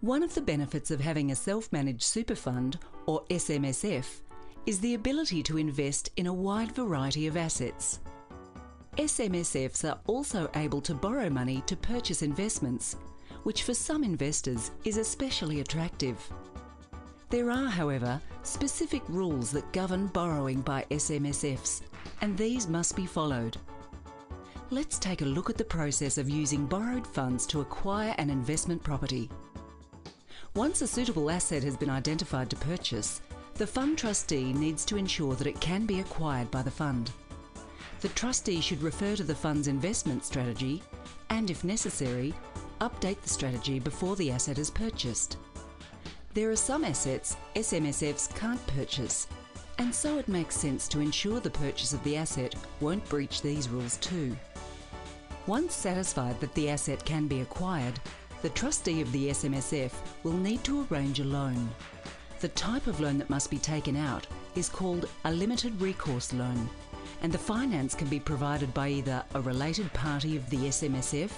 One of the benefits of having a self-managed super fund, or SMSF, is the ability to invest in a wide variety of assets. SMSFs are also able to borrow money to purchase investments, which for some investors is especially attractive. There are, however, specific rules that govern borrowing by SMSFs, and these must be followed. Let's take a look at the process of using borrowed funds to acquire an investment property. Once a suitable asset has been identified to purchase, the fund trustee needs to ensure that it can be acquired by the fund. The trustee should refer to the fund's investment strategy and, if necessary, update the strategy before the asset is purchased. There are some assets SMSFs can't purchase, and so it makes sense to ensure the purchase of the asset won't breach these rules too. Once satisfied that the asset can be acquired, the trustee of the SMSF will need to arrange a loan. The type of loan that must be taken out is called a limited recourse loan, and the finance can be provided by either a related party of the SMSF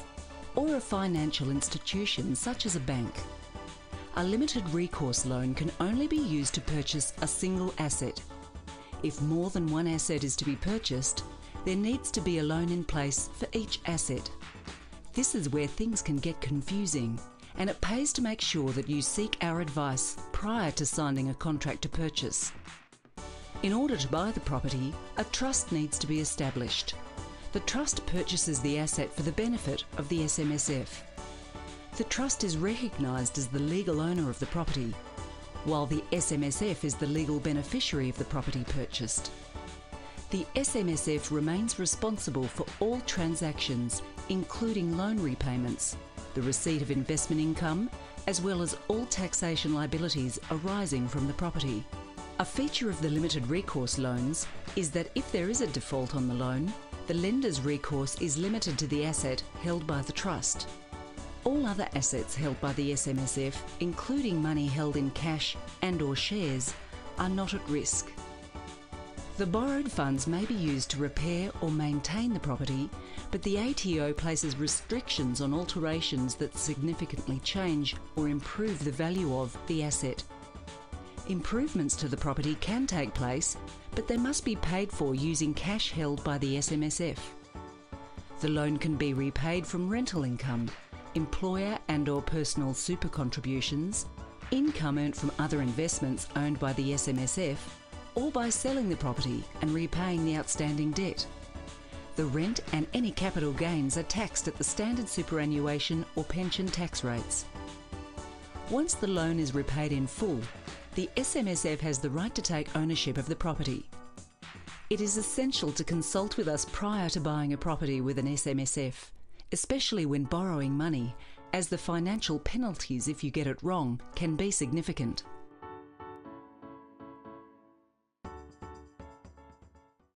or a financial institution such as a bank. A limited recourse loan can only be used to purchase a single asset. If more than one asset is to be purchased, there needs to be a loan in place for each asset. This is where things can get confusing, and it pays to make sure that you seek our advice prior to signing a contract to purchase. In order to buy the property, a trust needs to be established. The trust purchases the asset for the benefit of the SMSF. The trust is recognised as the legal owner of the property, while the SMSF is the legal beneficiary of the property purchased. The SMSF remains responsible for all transactions, including loan repayments, the receipt of investment income, as well as all taxation liabilities arising from the property. A feature of the limited recourse loans is that if there is a default on the loan, the lender's recourse is limited to the asset held by the trust. All other assets held by the SMSF, including money held in cash and/or shares, are not at risk. The borrowed funds may be used to repair or maintain the property, but the ATO places restrictions on alterations that significantly change or improve the value of the asset. Improvements to the property can take place, but they must be paid for using cash held by the SMSF. The loan can be repaid from rental income, employer and/or personal super contributions, income earned from other investments owned by the SMSF, or by selling the property and repaying the outstanding debt. The rent and any capital gains are taxed at the standard superannuation or pension tax rates. Once the loan is repaid in full, the SMSF has the right to take ownership of the property. It is essential to consult with us prior to buying a property with an SMSF, especially when borrowing money, as the financial penalties if you get it wrong can be significant.